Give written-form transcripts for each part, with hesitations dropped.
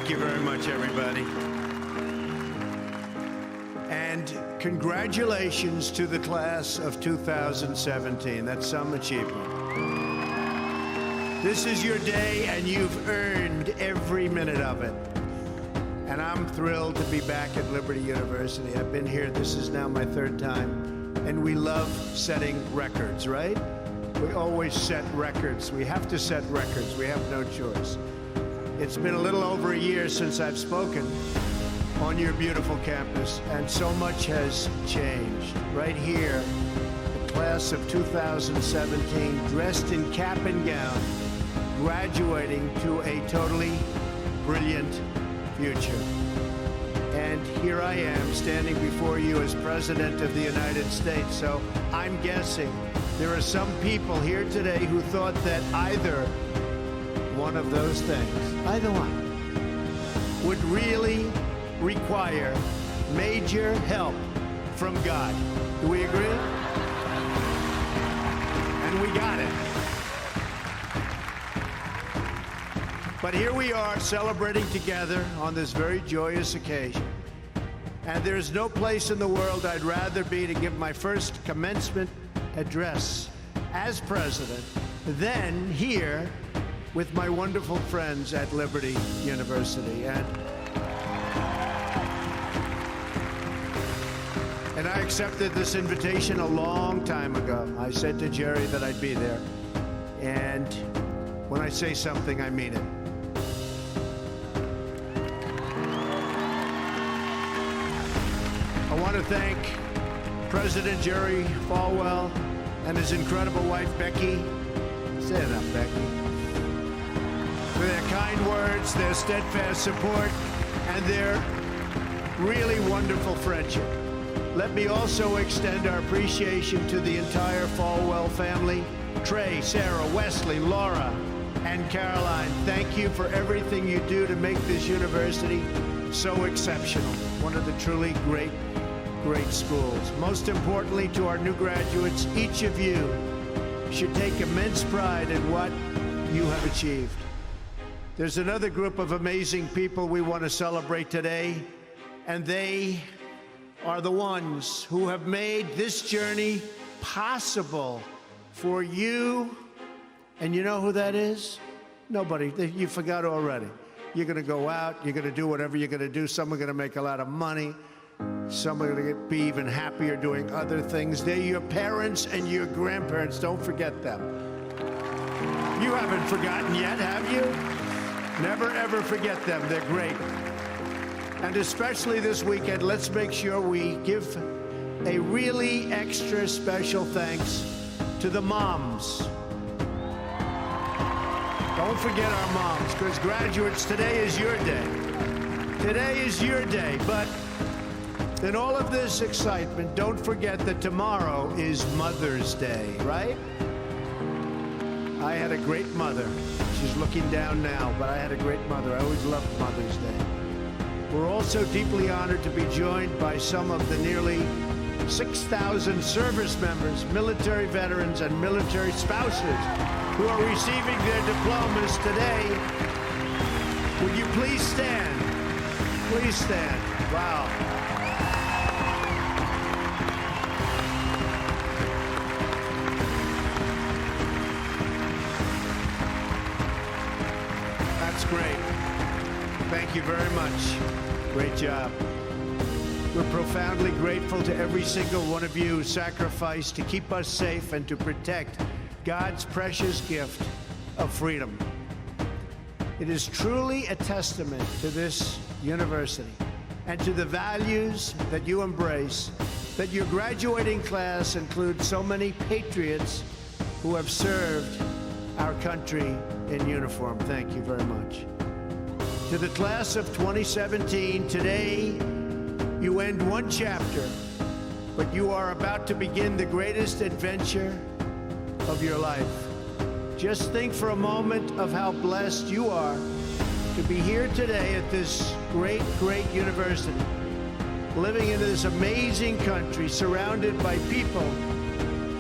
Thank you very much, everybody. And congratulations to the class of 2017. That's some achievement. This is your day, and you've earned every minute of it. And I'm thrilled to be back at Liberty University. I've been here, this is now my third time, and we love setting records, right? We always set records. We have to set records. We have no choice. It's been a little over a year since I've spoken on your beautiful campus, and so much has changed. Right here, the class of 2017, dressed in cap and gown, graduating to a totally brilliant future. And here I am standing before you as President of the United States. So I'm guessing there are some people here today who thought that either one of those things, either one, would really require major help from God. Do we agree? And we got it. But here we are celebrating together on this very joyous occasion. And there's no place in the world I'd rather be to give my first commencement address as president than here with my wonderful friends at Liberty University. And I accepted this invitation a long time ago. I said to Jerry that I'd be there. And when I say something, I mean it. I want to thank President Jerry Falwell and his incredible wife, Becky. Say it up, Becky. For their kind words, their steadfast support, and their really wonderful friendship. Let me also extend our appreciation to the entire Falwell family. Trey, Sarah, Wesley, Laura, and Caroline, thank you for everything you do to make this university so exceptional. One of the truly great schools. Most importantly, to our new graduates, each of you should take immense pride in what you have achieved. There's another group of amazing people we want to celebrate today, and they are the ones who have made this journey possible for you. And you know who that is? Nobody. You forgot already. You're going to go out, you're going to do whatever you're going to do. Some are going to make a lot of money. Some are going to be even happier doing other things. They're your parents and your grandparents. Don't forget them. You haven't forgotten yet, have you? Never, ever forget them. They're great. And especially this weekend, let's make sure we give a really extra special thanks to the moms. Don't forget our moms, because graduates, today is your day. Today is your day, but in all of this excitement, don't forget that tomorrow is Mother's Day, right? I had a great mother. She's looking down now, but I had a great mother. I always loved Mother's Day. We're also deeply honored to be joined by some of the nearly 6,000 service members, military veterans, and military spouses who are receiving their diplomas today. Would you please stand? Please stand. Wow. That's great. Thank you very much. Great job. We're profoundly grateful to every single one of you who sacrificed to keep us safe and to protect God's precious gift of freedom. It is truly a testament to this university and to the values that you embrace that your graduating class includes so many patriots who have served our country in uniform. Thank you very much. To the class of 2017, today you end one chapter, but you are about to begin the greatest adventure of your life. Just think for a moment of how blessed you are to be here today at this great university, living in this amazing country, surrounded by people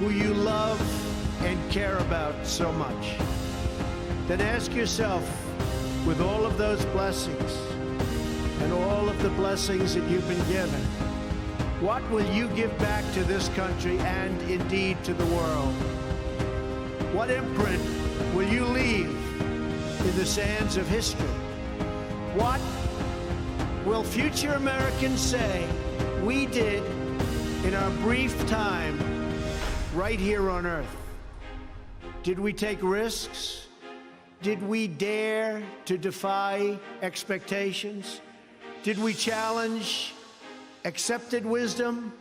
who you love and care about so much. Then ask yourself, with all of those blessings, and all of the blessings that you've been given, what will you give back to this country and indeed to the world? What imprint will you leave in the sands of history? What will future Americans say we did in our brief time right here on Earth? Did we take risks? Did we dare to defy expectations? Did we challenge accepted wisdom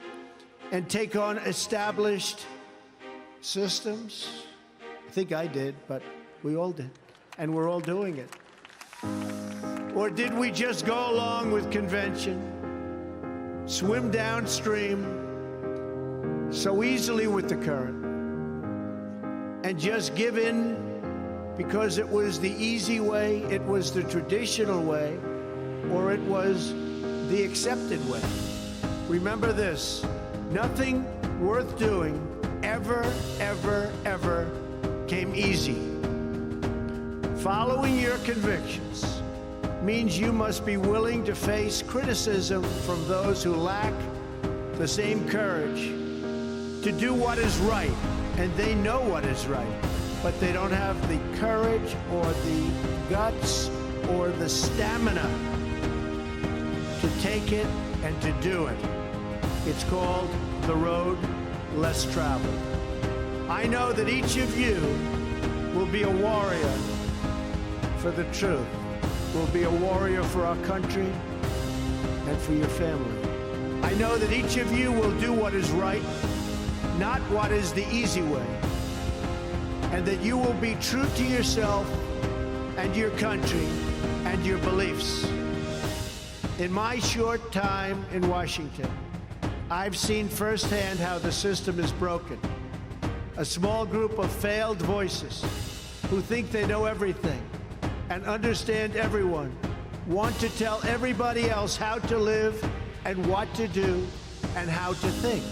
and take on established systems? I think I did, but we all did, and we're all doing it. Or did we just go along with convention, swim downstream so easily with the current, and just give in because it was the easy way, it was the traditional way, or it was the accepted way? Remember this: nothing worth doing ever, ever, ever came easy. Following your convictions means you must be willing to face criticism from those who lack the same courage to do what is right, and they know what is right, but they don't have the courage or the guts or the stamina to take it and to do it. It's called the road less traveled. I know that each of you will be a warrior for the truth, will be a warrior for our country and for your family. I know that each of you will do what is right, not what is the easy way, and that you will be true to yourself and your country and your beliefs. In my short time in Washington, I've seen firsthand how the system is broken. A small group of failed voices who think they know everything and understand everyone want to tell everybody else how to live and what to do and how to think.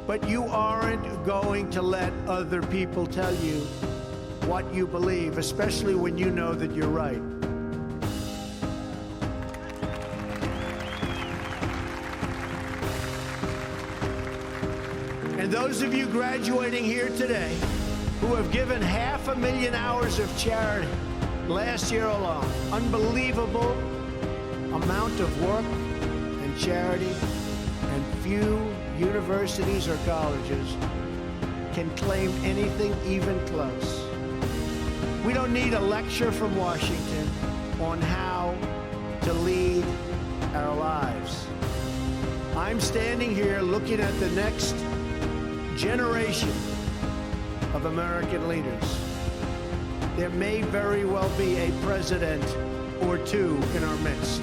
But you aren't going to let other people tell you what you believe, especially when you know that you're right. And those of you graduating here today who have given 500,000 hours of charity last year alone, unbelievable amount of work and charity, and few universities or colleges can claim anything even close. We don't need a lecture from Washington on how to lead our lives. I'm standing here looking at the next generation of American leaders. There may very well be a president or two in our midst.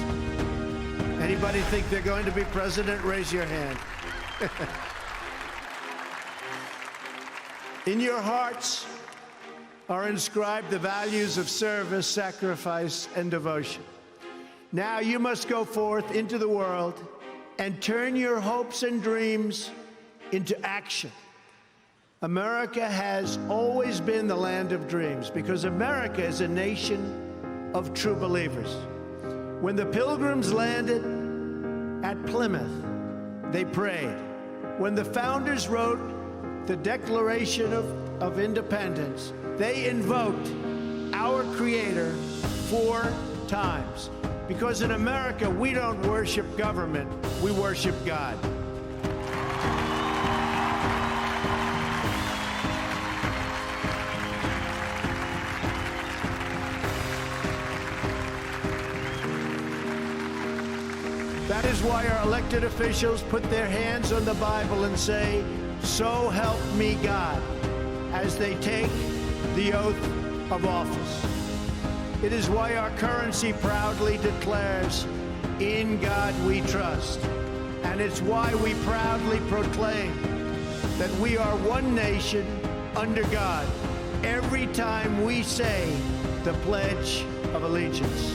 Anybody think they're going to be president? Raise your hand. In your hearts are inscribed the values of service, sacrifice, and devotion. Now you must go forth into the world and turn your hopes and dreams into action. America has always been the land of dreams because America is a nation of true believers. When the Pilgrims landed at Plymouth, they prayed. When the founders wrote the Declaration of Independence, they invoked our Creator 4 times. Because in America, we don't worship government, we worship God. That is why our elected officials put their hands on the Bible and say, "So help me God," as they take the oath of office. It is why our currency proudly declares, "In God we trust." And it's why we proudly proclaim that we are one nation under God every time we say the Pledge of Allegiance.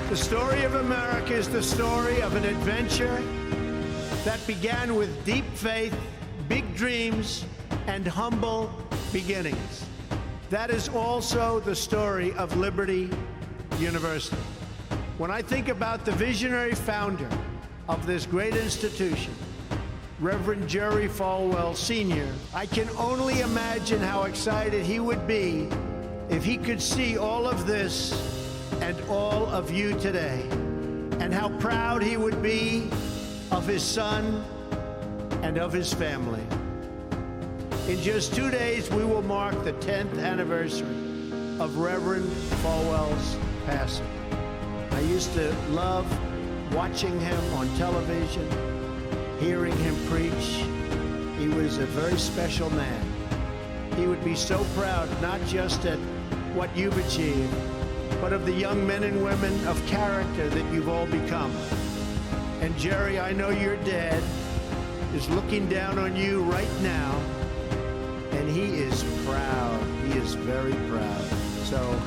The story of America is the story of an adventure that began with deep faith, big dreams, and humble beginnings. That is also the story of Liberty University. When I think about the visionary founder of this great institution, Reverend Jerry Falwell Sr., I can only imagine how excited he would be if he could see all of this and all of you today, and how proud he would be of his son and of his family. In just 2 days, we will mark the 10th anniversary of Reverend Falwell's passing. I used to love watching him on television, hearing him preach. He was a very special man. He would be so proud, not just at what you've achieved, but of the young men and women of character that you've all become. And Jerry, I know your dad is looking down on you right now, and he is proud. He is very proud. So,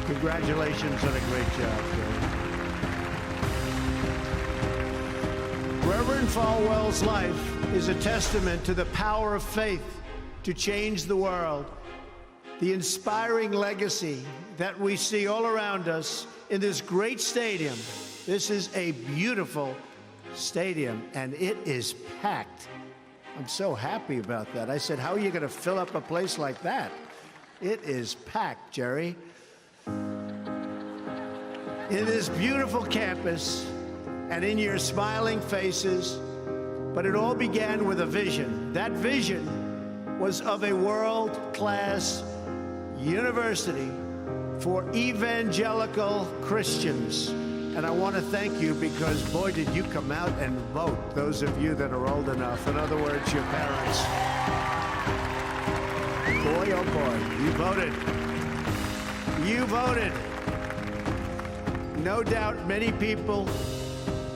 congratulations on a great job, Jerry. Reverend Falwell's life is a testament to the power of faith to change the world. The inspiring legacy that we see all around us in this great stadium. This is a beautiful stadium, and it is packed. I'm so happy about that. I said, how are you going to fill up a place like that? It is packed, Jerry. In this beautiful campus and in your smiling faces, but it all began with a vision. That vision was of a world-class university for evangelical Christians. And I want to thank you because, boy, did you come out and vote, those of you that are old enough. In other words, your parents. Boy, oh boy, you voted. You voted. No doubt many people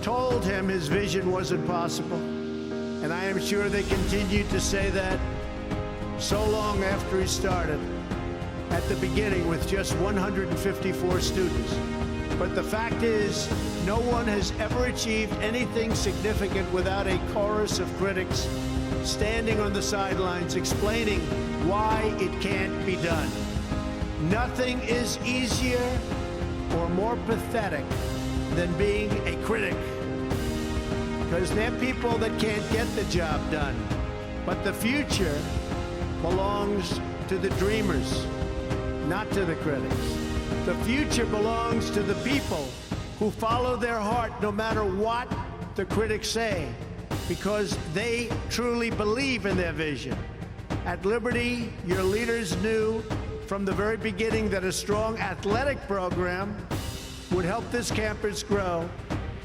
told him his vision wasn't possible. And I am sure they continued to say that so long after he started, at the beginning with just 154 students. But the fact is, no one has ever achieved anything significant without a chorus of critics standing on the sidelines explaining why it can't be done. Nothing is easier or more pathetic than being a critic, because they're people that can't get the job done. But the future belongs to the dreamers, not to the critics. The future belongs to the people who follow their heart no matter what the critics say, because they truly believe in their vision. At Liberty, your leaders knew from the very beginning that a strong athletic program would help this campus grow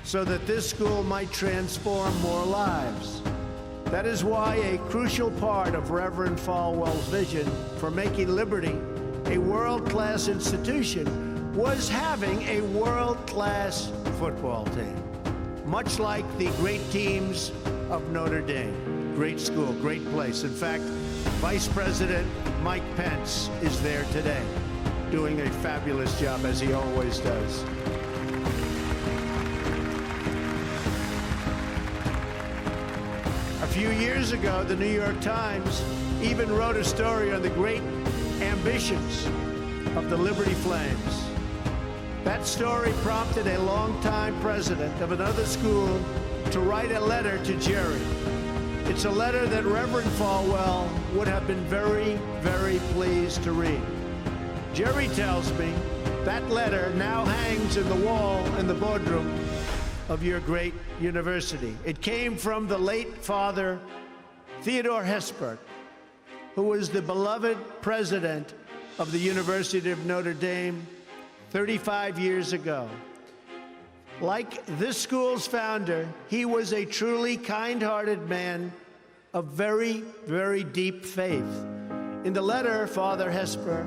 so that this school might transform more lives. That is why a crucial part of Reverend Falwell's vision for making Liberty a world-class institution was having a world-class football team, much like the great teams of Notre Dame. Great school, great place. In fact, Vice President Mike Pence is there today, doing a fabulous job, as he always does. A few years ago, the New York Times even wrote a story on the great ambitions of the Liberty Flames. That story prompted a longtime president of another school to write a letter to Jerry. It's a letter that Reverend Falwell would have been very, very pleased to read. Jerry tells me that letter now hangs in the wall in the boardroom of your great university. It came from the late Father Theodore Hesburgh, who was the beloved president of the University of Notre Dame 35 years ago. Like this school's founder, he was a truly kind-hearted man of very, very deep faith. In the letter, Father Hesburgh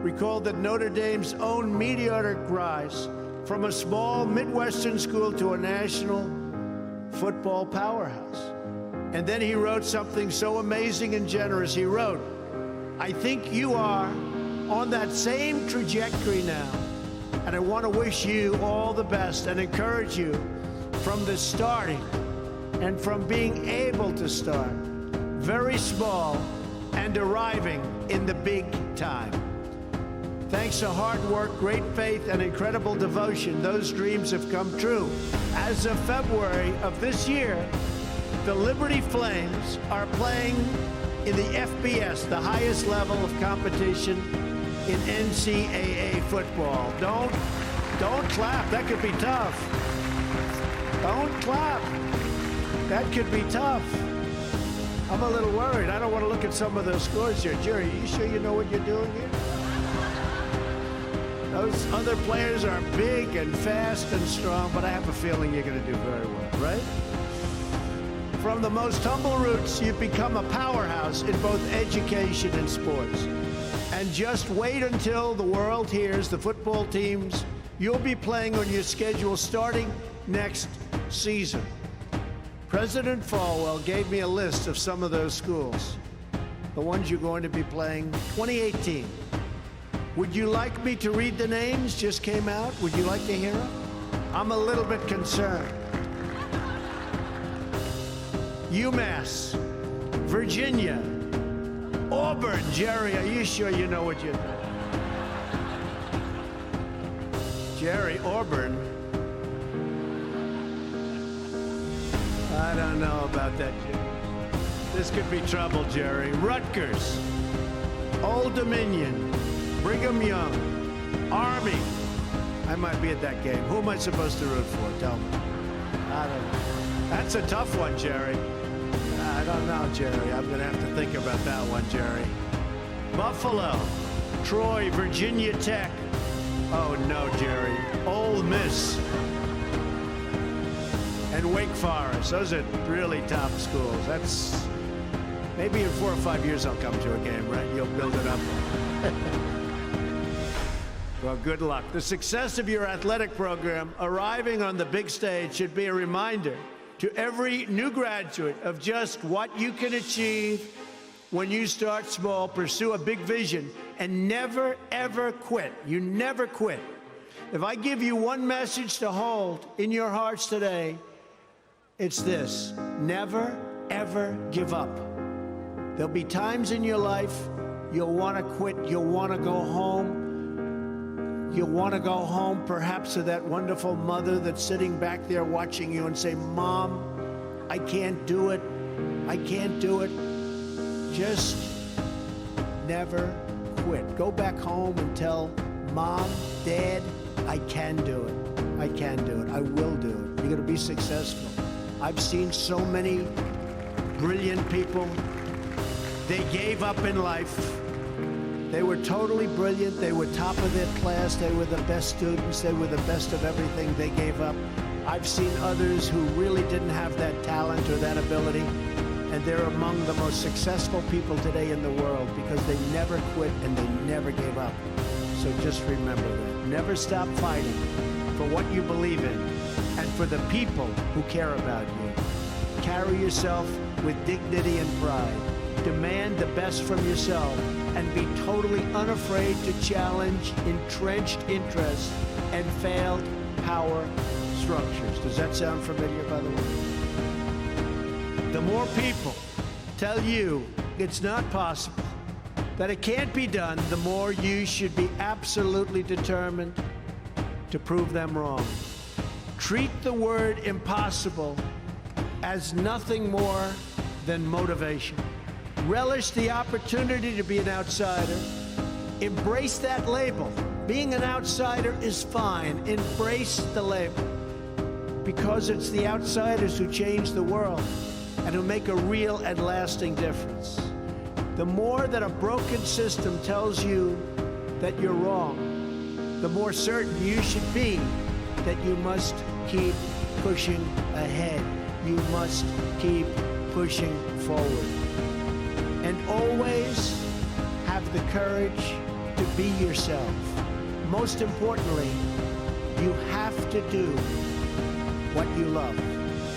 recalled that Notre Dame's own meteoric rise from a small Midwestern school to a national football powerhouse. And then he wrote something so amazing and generous. He wrote, "I think you are on that same trajectory now, and I want to wish you all the best and encourage you from the starting and from being able to start very small and arriving in the big time. Thanks to hard work, great faith, and incredible devotion, those dreams have come true. As of February of this year, the Liberty Flames are playing in the FBS, the highest level of competition in NCAA football. Don't clap. That could be tough. Don't clap. That could be tough. I'm a little worried. I don't want to look at some of those scores here. Jerry, are you sure you know what you're doing here? Those other players are big and fast and strong, but I have a feeling you're going to do very well, right? From the most humble roots, you've become a powerhouse in both education and sports. And just wait until the world hears the football teams you'll be playing on your schedule starting next season. President Falwell gave me a list of some of those schools, the ones you're going to be playing 2018. Would you like me to read the names? Just came out. Would you like to hear them? I'm a little bit concerned. UMass, Virginia, Auburn. Jerry, are you sure you know what you're doing? Jerry, Auburn. I don't know about that, Jerry. This could be trouble, Jerry. Rutgers, Old Dominion, Brigham Young, Army. I might be at that game. Who am I supposed to root for? Tell me. I don't know. That's a tough one, Jerry. I don't know, Jerry. I'm going to have to think about that one, Jerry. Buffalo, Troy, Virginia Tech. Oh, no, Jerry. Ole Miss. And Wake Forest. Those are really top schools. That's maybe in 4 or 5 years I'll come to a game, right? You'll build it up. Well, good luck. The success of your athletic program arriving on the big stage should be a reminder to every new graduate of just what you can achieve when you start small, pursue a big vision, and never, ever quit. You never quit. If I give you one message to hold in your hearts today, it's this: never, ever give up. There'll be times in your life you'll want to quit, you'll want to go home. You'll want to go home perhaps to that wonderful mother that's sitting back there watching you and say, Mom, I can't do it. I can't do it. Just never quit. Go back home and tell Mom, Dad, I can do it. I can do it. I will do it. You're going to be successful. I've seen so many brilliant people. They gave up in life. They were totally brilliant. They were top of their class. They were the best students. They were the best of everything. They gave up. I've seen others who really didn't have that talent or that ability, and they're among the most successful people today in the world because they never quit and they never gave up. So just remember that. Never stop fighting for what you believe in and for the people who care about you. Carry yourself with dignity and pride. Demand the best from yourself and be totally unafraid to challenge entrenched interests and failed power structures. Does that sound familiar, by the way? The more people tell you it's not possible, that it can't be done, the more you should be absolutely determined to prove them wrong. Treat the word impossible as nothing more than motivation. Relish the opportunity to be an outsider. Embrace that label. Being an outsider is fine. Embrace the label. Because it's the outsiders who change the world and who make a real and lasting difference. The more that a broken system tells you that you're wrong, the more certain you should be that you must keep pushing ahead. You must keep pushing forward. And always have the courage to be yourself. Most importantly, you have to do what you love.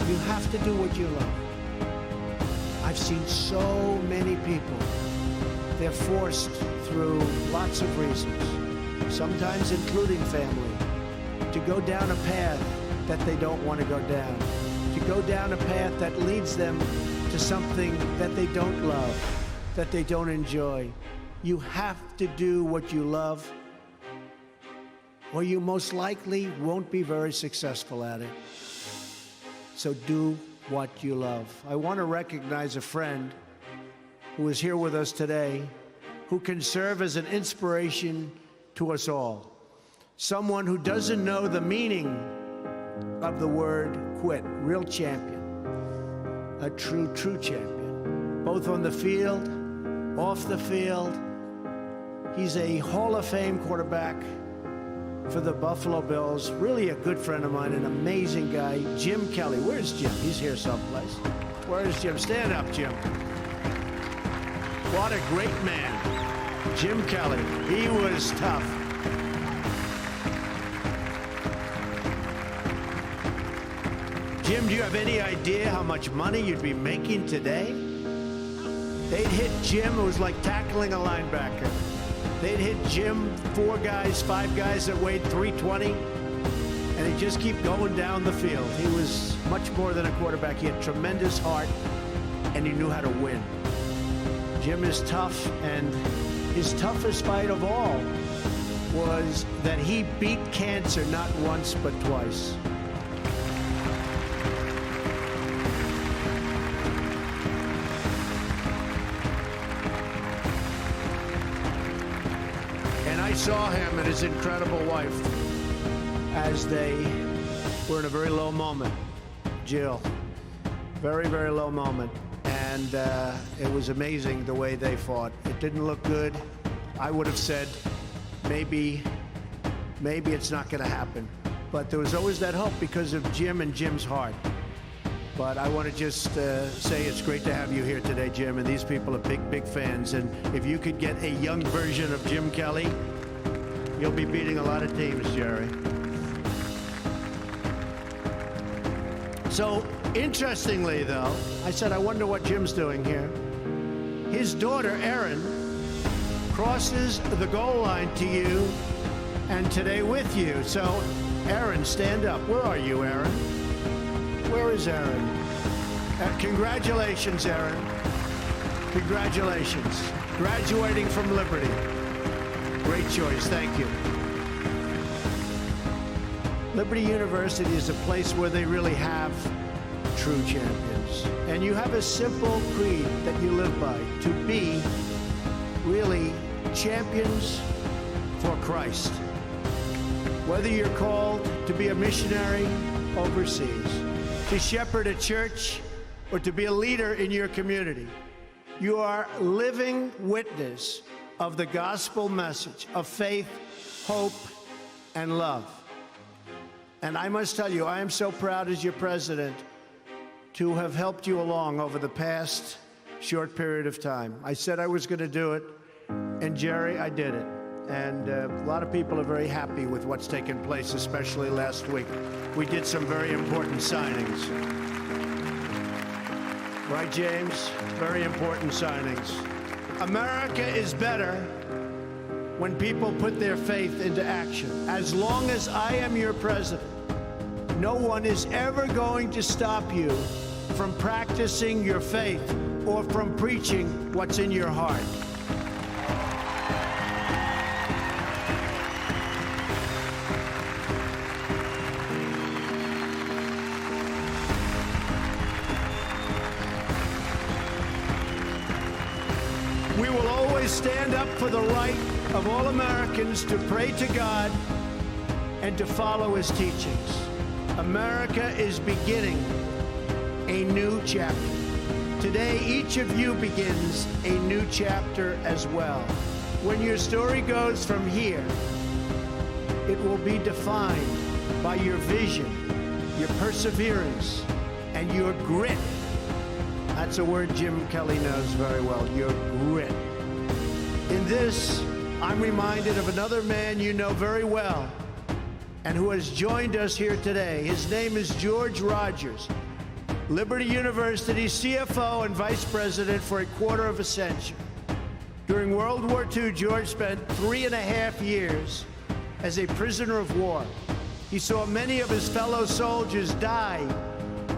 You have to do what you love. I've seen so many people, they're forced through lots of reasons, sometimes including family, to go down a path that they don't want to go down, to go down a path that leads them to something that they don't love. that they don't enjoy. You have to do what you love, or you most likely won't be very successful at it. So do what you love. I want to recognize a friend who is here with us today, who can serve as an inspiration to us all. Someone who doesn't know the meaning of the word quit. Real champion. A true champion. Both on the field, off the field. He's a Hall of Fame quarterback for the Buffalo Bills. Really a good friend of mine, an amazing guy. Jim Kelly. Where's Jim? He's here someplace. Where's Jim? Stand up, Jim. What a great man. Jim Kelly. He was tough. Jim, do you have any idea how much money you'd be making today? They'd hit Jim, it was like tackling a linebacker. They'd hit Jim, 4 guys, 5 guys that weighed 320, and he'd just keep going down the field. He was much more than a quarterback. He had tremendous heart, and he knew how to win. Jim is tough, and his toughest fight of all was that he beat cancer not once but twice. I saw him and his incredible wife as they were in a very low moment. Jill, very, very low moment. And it was amazing the way they fought. It didn't look good. I would have said, maybe it's not going to happen. But there was always that hope because of Jim and Jim's heart. But I want to just say it's great to have you here today, Jim. And these people are big fans. And if you could get a young version of Jim Kelly, you'll be beating a lot of teams, Jerry. So, interestingly, though, I said, I wonder what Jim's doing here. His daughter, Erin, crosses the goal line to you and today with you. So, Erin, stand up. Where are you, Erin? Where is Erin? Congratulations, Erin. Congratulations. Graduating from Liberty. Great choice, thank you. Liberty University is a place where they really have true champions. And you have a simple creed that you live by, to be really champions for Christ. Whether you're called to be a missionary overseas, to shepherd a church, or to be a leader in your community, you are living witness of the gospel message of faith, hope, and love. And I must tell you, I am so proud as your president to have helped you along over the past short period of time. I said I was going to do it, and Jerry, I did it. And a lot of people are very happy with what's taken place, especially last week. We did some very important signings. Right, James? Very important signings. America is better when people put their faith into action. As long as I am your president, no one is ever going to stop you from practicing your faith or from preaching what's in your heart. We will always stand up for the right of all Americans to pray to God and to follow his teachings. America is beginning a new chapter. Today, each of you begins a new chapter as well. When your story goes from here, it will be defined by your vision, your perseverance, and your grit. That's a word Jim Kelly knows very well, your grit. In this, I'm reminded of another man you know very well and who has joined us here today. His name is George Rogers, Liberty University CFO and Vice President for a quarter of a century. During World War II, George spent 3.5 years as a prisoner of war. He saw many of his fellow soldiers die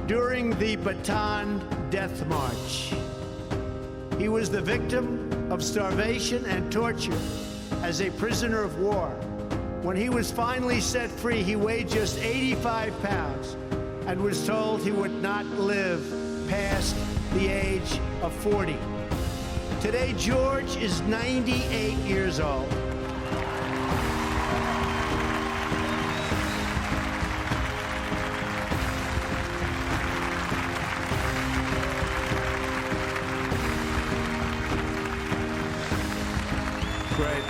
during the Bataan Death March. He was the victim of starvation and torture as a prisoner of war. When he was finally set free, he weighed just 85 pounds and was told he would not live past the age of 40. Today, George is 98 years old. Great.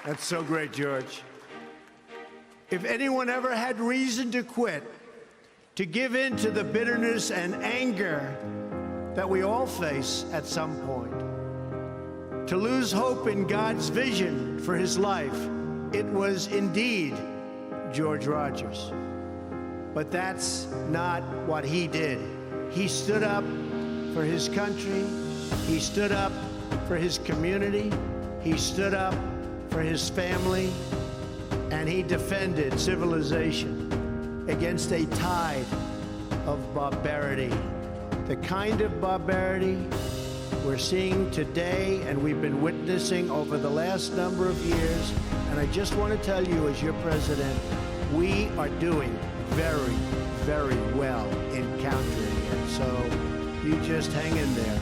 That's so great, George. If anyone ever had reason to quit, to give in to the bitterness and anger that we all face at some point, to lose hope in God's vision for his life, it was indeed George Rogers. But that's not what he did. He stood up for his country. He stood up for his community. He stood up for his family, and he defended civilization against a tide of barbarity. The kind of barbarity we're seeing today and we've been witnessing over the last number of years. And I just want to tell you, as your president, we are doing very, very well in countering it. So you just hang in there.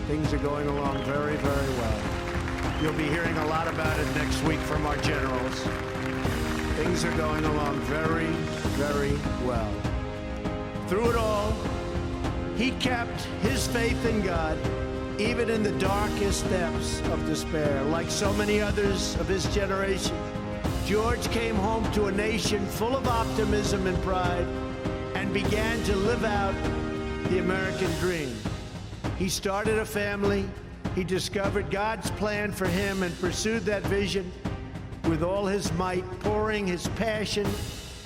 Things are going along very, very well. You'll be hearing a lot about it next week from our generals. Things are going along very, very well. Through it all, he kept his faith in God, even in the darkest depths of despair. Like so many others of his generation, George came home to a nation full of optimism and pride and began to live out the American dream. He started a family. He discovered God's plan for him and pursued that vision with all his might, pouring his passion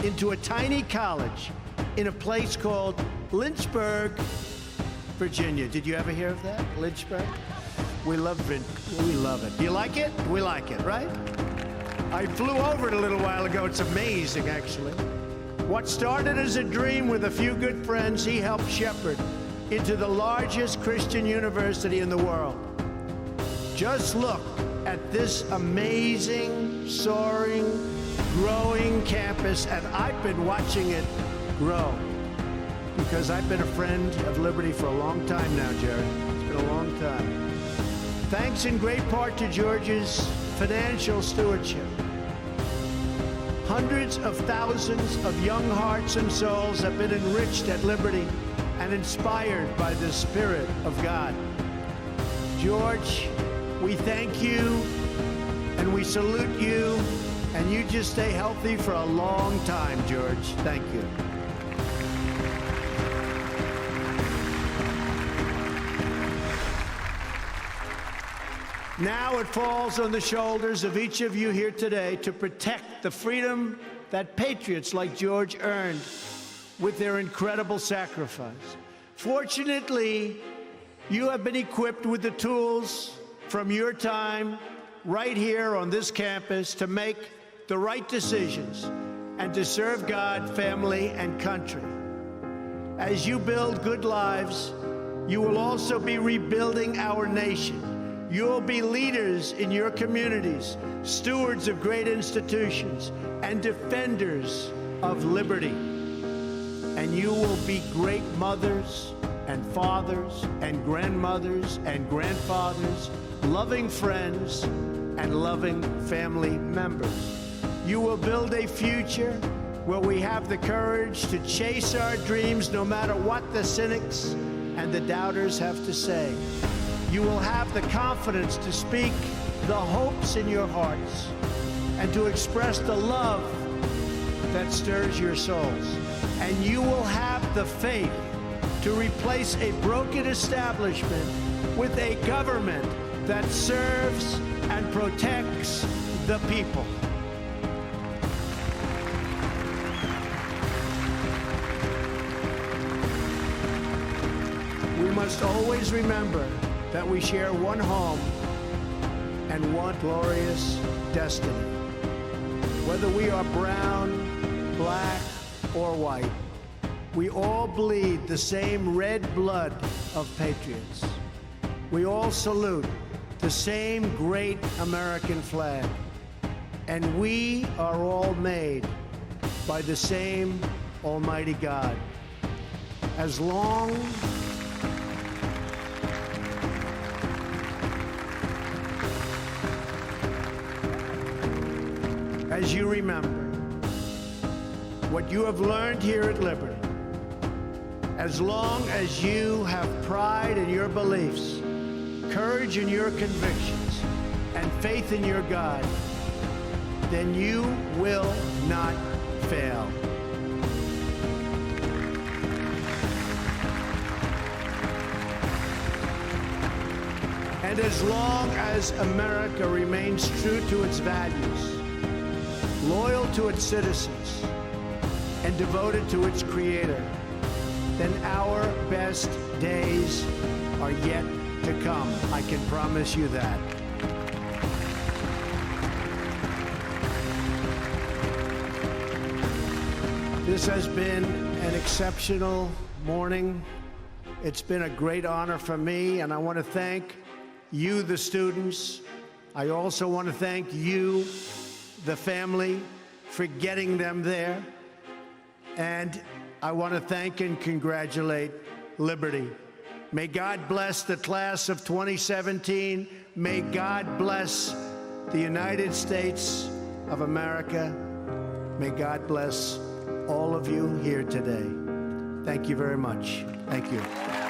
into a tiny college in a place called Lynchburg, Virginia. Did you ever hear of that? Lynchburg? We love it. Do you like it? We like it, right? I flew over it a little while ago. It's amazing, actually. What started as a dream with a few good friends, he helped shepherd into the largest Christian university in the world. Just look at this amazing, soaring, growing campus, and I've been watching it grow because I've been a friend of Liberty for a long time now, Jerry. It's been a long time. Thanks in great part to George's financial stewardship. Hundreds of thousands of young hearts and souls have been enriched at Liberty and inspired by the Spirit of God. George, we thank you and we salute you, and you just stay healthy for a long time, George. Thank you. Now it falls on the shoulders of each of you here today to protect the freedom that patriots like George earned with their incredible sacrifice. Fortunately, you have been equipped with the tools from your time right here on this campus to make the right decisions and to serve God, family, and country. As you build good lives, you will also be rebuilding our nation. You'll be leaders in your communities, stewards of great institutions, and defenders of liberty. And you will be great mothers and fathers and grandmothers and grandfathers, loving friends and loving family members. You will build a future where we have the courage to chase our dreams no matter what the cynics and the doubters have to say. You will have the confidence to speak the hopes in your hearts and to express the love that stirs your souls. And you will have the faith to replace a broken establishment with a government that serves and protects the people. We must always remember that we share one home and one glorious destiny. Whether we are brown, black, or white, we all bleed the same red blood of patriots. We all salute the same great American flag. And we are all made by the same Almighty God. As long as you remember what you have learned here at Liberty, as long as you have pride in your beliefs, courage in your convictions, and faith in your God, then you will not fail. And as long as America remains true to its values, loyal to its citizens, and devoted to its Creator, then our best days are yet to come. I can promise you that. This has been an exceptional morning. It's been a great honor for me, and I want to thank you, the students. I also want to thank you, the family, for getting them there. And I want to thank and congratulate Liberty. May God bless the class of 2017. May God bless the United States of America. May God bless all of you here today. Thank you very much. Thank you.